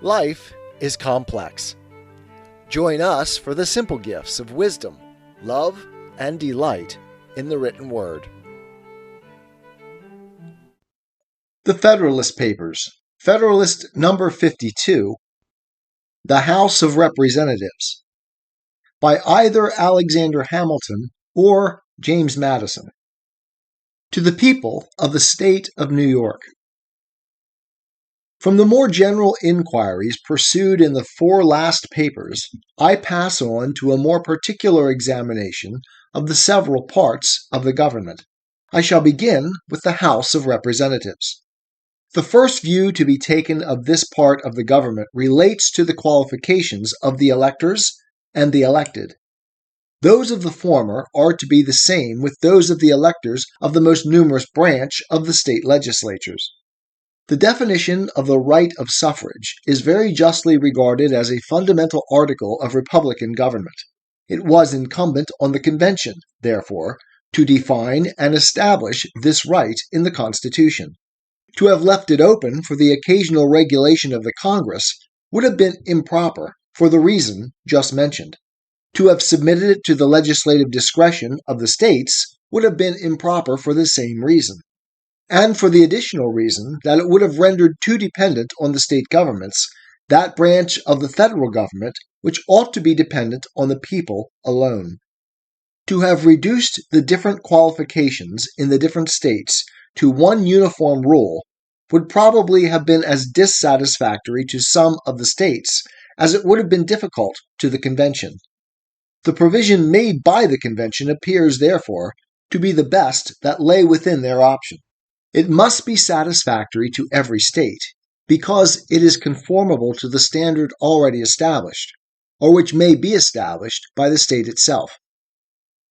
Life is complex. Join us for the simple gifts of wisdom, love, and delight in the written word. The Federalist Papers, Federalist number 52, The House of Representatives, by either Alexander Hamilton or James Madison. To the people of the state of New York. From the more general inquiries pursued in the 4 last papers, I pass on to a more particular examination of the several parts of the government. I shall begin with the House of Representatives. The first view to be taken of this part of the government relates to the qualifications of the electors and the elected. Those of the former are to be the same with those of the electors of the most numerous branch of the state legislatures. The definition of the right of suffrage is very justly regarded as a fundamental article of republican government. It was incumbent on the convention, therefore, to define and establish this right in the Constitution. To have left it open for the occasional regulation of the Congress would have been improper for the reason just mentioned. To have submitted it to the legislative discretion of the states would have been improper for the same reason, and for the additional reason that it would have rendered too dependent on the state governments that branch of the federal government which ought to be dependent on the people alone. To have reduced the different qualifications in the different states to one uniform rule would probably have been as dissatisfactory to some of the states as it would have been difficult to the convention. The provision made by the convention appears, therefore, to be the best that lay within their option. It must be satisfactory to every state, because it is conformable to the standard already established, or which may be established by the state itself.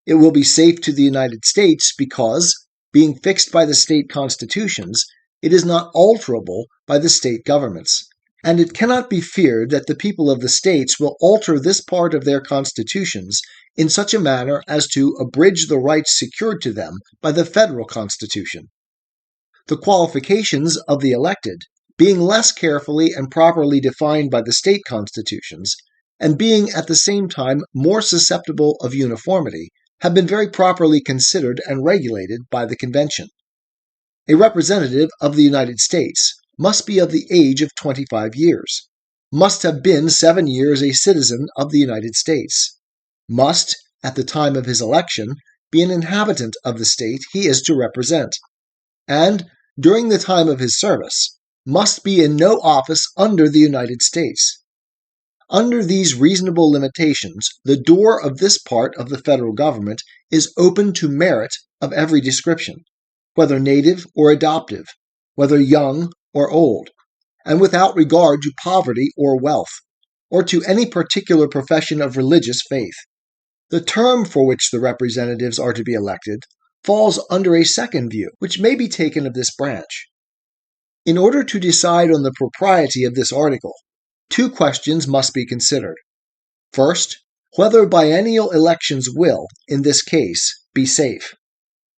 It will be safe to the United States because, being fixed by the state constitutions, it is not alterable by the state governments, and it cannot be feared that the people of the states will alter this part of their constitutions in such a manner as to abridge the rights secured to them by the federal constitution. The qualifications of the elected, being less carefully and properly defined by the state constitutions, and being at the same time more susceptible of uniformity, have been very properly considered and regulated by the convention. A representative of the United States must be of the age of 25 years, must have been 7 years a citizen of the United States, must, at the time of his election, be an inhabitant of the state he is to represent, and, during the time of his service, must be in no office under the United States. Under these reasonable limitations, the door of this part of the federal government is open to merit of every description, whether native or adoptive, whether young or old, and without regard to poverty or wealth, or to any particular profession of religious faith. The term for which the representatives are to be elected falls under a second view, which may be taken of this branch. In order to decide on the propriety of this article, 2 questions must be considered. First, whether biennial elections will, in this case, be safe.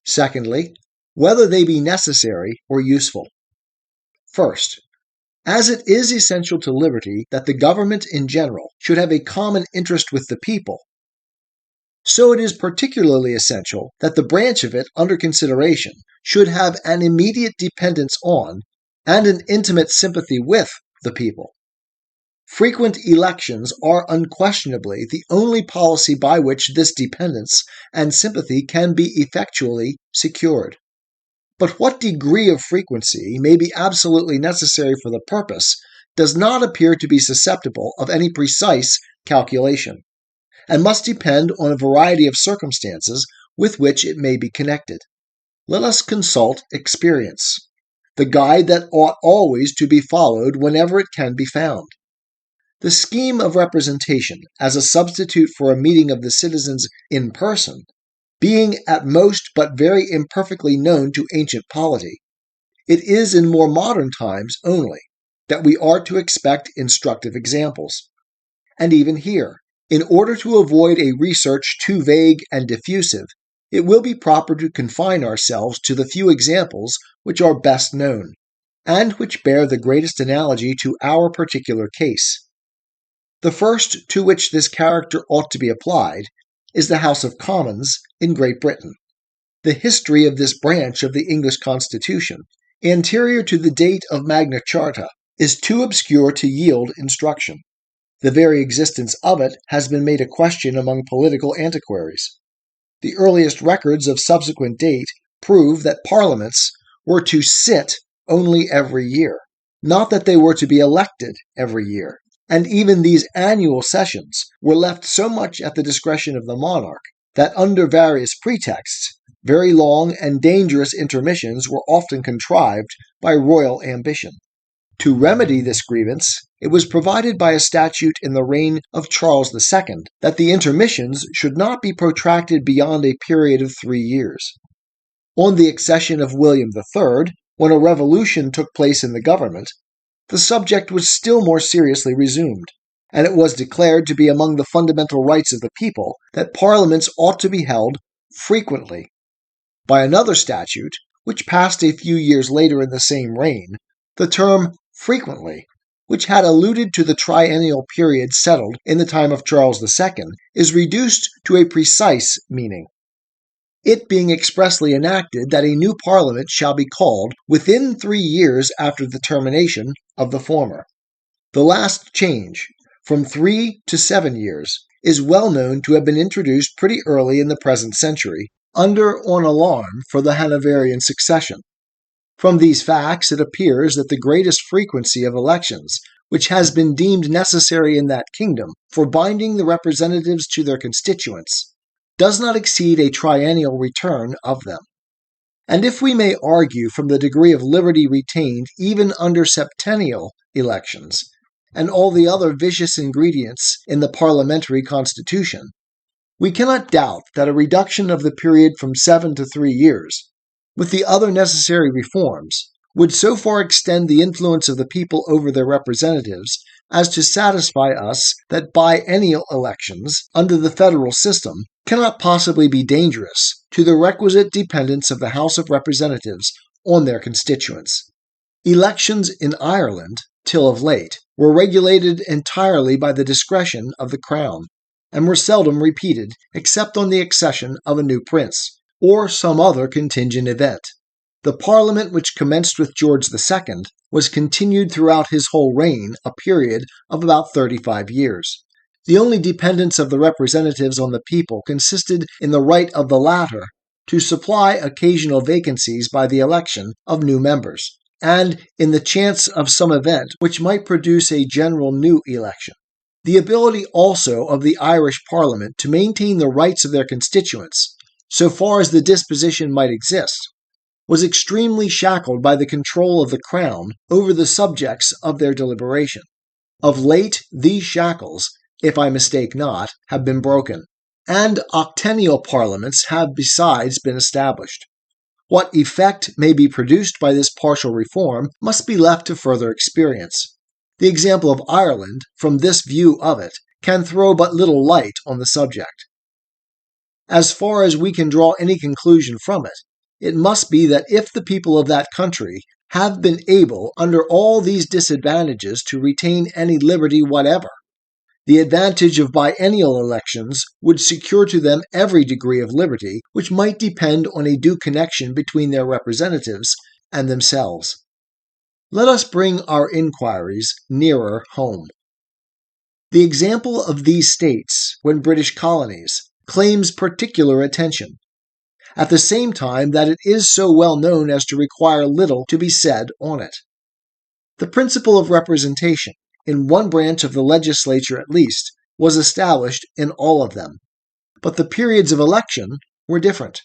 Secondly, whether they be necessary or useful. First, as it is essential to liberty that the government in general should have a common interest with the people, so it is particularly essential that the branch of it under consideration should have an immediate dependence on and an intimate sympathy with the people. Frequent elections are unquestionably the only policy by which this dependence and sympathy can be effectually secured. But what degree of frequency may be absolutely necessary for the purpose does not appear to be susceptible of any precise calculation, and must depend on a variety of circumstances with which it may be connected. Let us consult experience, the guide that ought always to be followed whenever it can be found. The scheme of representation as a substitute for a meeting of the citizens in person, being at most but very imperfectly known to ancient polity, it is in more modern times only that we are to expect instructive examples. And even here, in order to avoid a research too vague and diffusive, it will be proper to confine ourselves to the few examples which are best known. and which bear the greatest analogy to our particular case. The first to which this character ought to be applied is the House of Commons in Great Britain. The history of this branch of the English Constitution, anterior to the date of Magna Charta, is too obscure to yield instruction. The very existence of it has been made a question among political antiquaries. The earliest records of subsequent date prove that parliaments were to sit only every year, not that they were to be elected every year. And even these annual sessions were left so much at the discretion of the monarch that under various pretexts, very long and dangerous intermissions were often contrived by royal ambition. To remedy this grievance, it was provided by a statute in the reign of Charles II that the intermissions should not be protracted beyond a period of 3 years. On the accession of William III, when a revolution took place in the government, the subject was still more seriously resumed, and it was declared to be among the fundamental rights of the people that parliaments ought to be held frequently. By another statute, which passed a few years later in the same reign, the term frequently, which had alluded to the triennial period settled in the time of Charles II, is reduced to a precise meaning, it being expressly enacted that a new parliament shall be called within 3 years after the termination of the former. The last change, from 3 to 7 years, is well known to have been introduced pretty early in the present century, under an alarm for the Hanoverian succession. From these facts, it appears that the greatest frequency of elections, which has been deemed necessary in that kingdom for binding the representatives to their constituents, does not exceed a triennial return of them. And if we may argue from the degree of liberty retained even under septennial elections, and all the other vicious ingredients in the parliamentary constitution, we cannot doubt that a reduction of the period from 7 to 3 years, with the other necessary reforms, would so far extend the influence of the people over their representatives as to satisfy us that biennial elections under the federal system cannot possibly be dangerous to the requisite dependence of the House of Representatives on their constituents. Elections in Ireland, till of late, were regulated entirely by the discretion of the Crown, and were seldom repeated except on the accession of a new prince, or some other contingent event. The Parliament which commenced with George II was continued throughout his whole reign, a period of about 35 years. The only dependence of the representatives on the people consisted in the right of the latter to supply occasional vacancies by the election of new members, and in the chance of some event which might produce a general new election. The ability also of the Irish Parliament to maintain the rights of their constituents, so far as the disposition might exist, was extremely shackled by the control of the Crown over the subjects of their deliberation. Of late, these shackles, if I mistake not, have been broken, and octennial parliaments have besides been established. What effect may be produced by this partial reform must be left to further experience. The example of Ireland, from this view of it, can throw but little light on the subject. As far as we can draw any conclusion from it, it must be that if the people of that country have been able, under all these disadvantages, to retain any liberty whatever, the advantage of biennial elections would secure to them every degree of liberty which might depend on a due connection between their representatives and themselves. Let us bring our inquiries nearer home. The example of these states, when British colonies, claims particular attention, at the same time that it is so well known as to require little to be said on it. The principle of representation, in one branch of the legislature at least, was established in all of them, but the periods of election were different.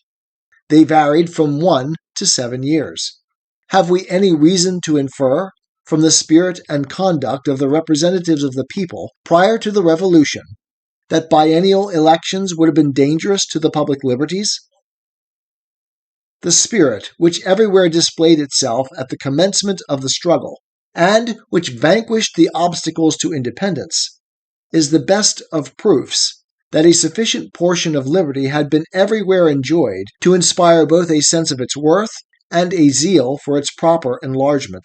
They varied from 1 to 7 years. Have we any reason to infer, from the spirit and conduct of the representatives of the people prior to the Revolution, that biennial elections would have been dangerous to the public liberties? The spirit which everywhere displayed itself at the commencement of the struggle, and which vanquished the obstacles to independence, is the best of proofs that a sufficient portion of liberty had been everywhere enjoyed to inspire both a sense of its worth and a zeal for its proper enlargement.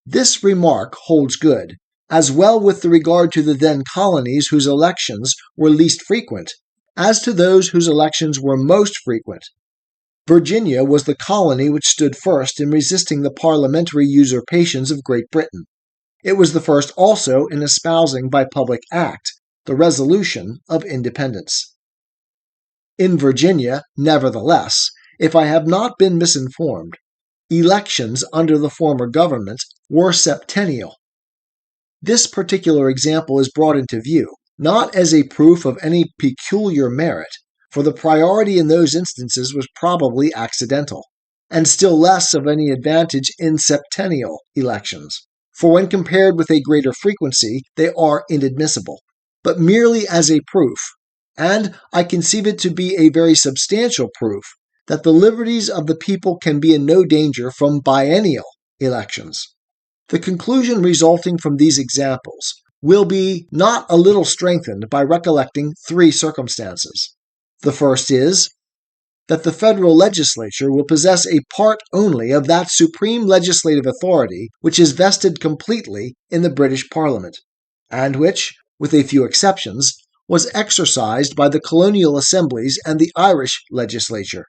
This remark holds good, as well with regard to the then colonies whose elections were least frequent, as to those whose elections were most frequent. Virginia was the colony which stood first in resisting the parliamentary usurpations of Great Britain. It was the first also in espousing by public act the resolution of independence. In Virginia, nevertheless, if I have not been misinformed, elections under the former government were septennial. This particular example is brought into view, not as a proof of any peculiar merit, for the priority in those instances was probably accidental, and still less of any advantage in septennial elections, for when compared with a greater frequency they are inadmissible, but merely as a proof, and I conceive it to be a very substantial proof, that the liberties of the people can be in no danger from biennial elections. The conclusion resulting from these examples will be not a little strengthened by recollecting three circumstances. The first is that the federal legislature will possess a part only of that supreme legislative authority which is vested completely in the British Parliament, and which, with a few exceptions, was exercised by the colonial assemblies and the Irish legislature.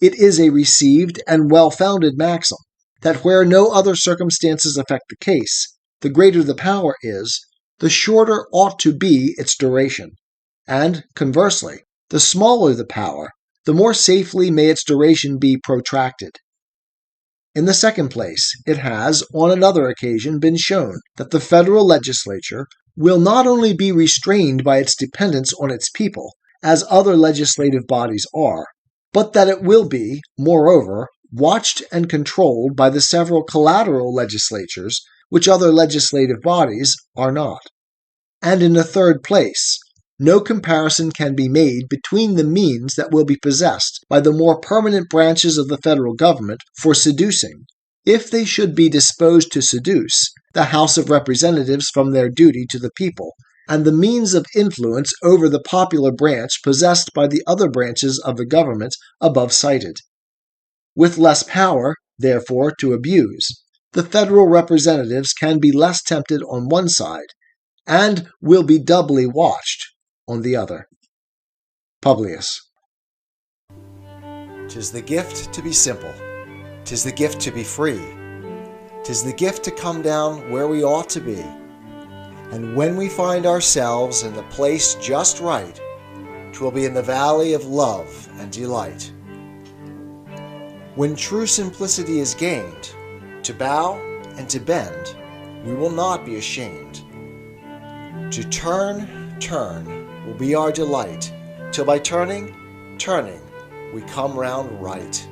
It is a received and well-founded maxim that where no other circumstances affect the case, the greater the power is, the shorter ought to be its duration, and, conversely, the smaller the power, the more safely may its duration be protracted. In the second place, it has, on another occasion, been shown that the federal legislature will not only be restrained by its dependence on its people, as other legislative bodies are, but that it will be, moreover, watched and controlled by the several collateral legislatures, which other legislative bodies are not. And in the third place, no comparison can be made between the means that will be possessed by the more permanent branches of the federal government for seducing, if they should be disposed to seduce, the House of Representatives from their duty to the people, and the means of influence over the popular branch possessed by the other branches of the government above cited. With less power, therefore, to abuse, the federal representatives can be less tempted on one side, and will be doubly watched on the other. Publius. 'Tis the gift to be simple, 'tis the gift to be free, 'tis the gift to come down where we ought to be, and when we find ourselves in the place just right, 'twill be in the valley of love and delight. When true simplicity is gained, to bow and to bend, we will not be ashamed. To turn will be our delight, till by turning, we come round right.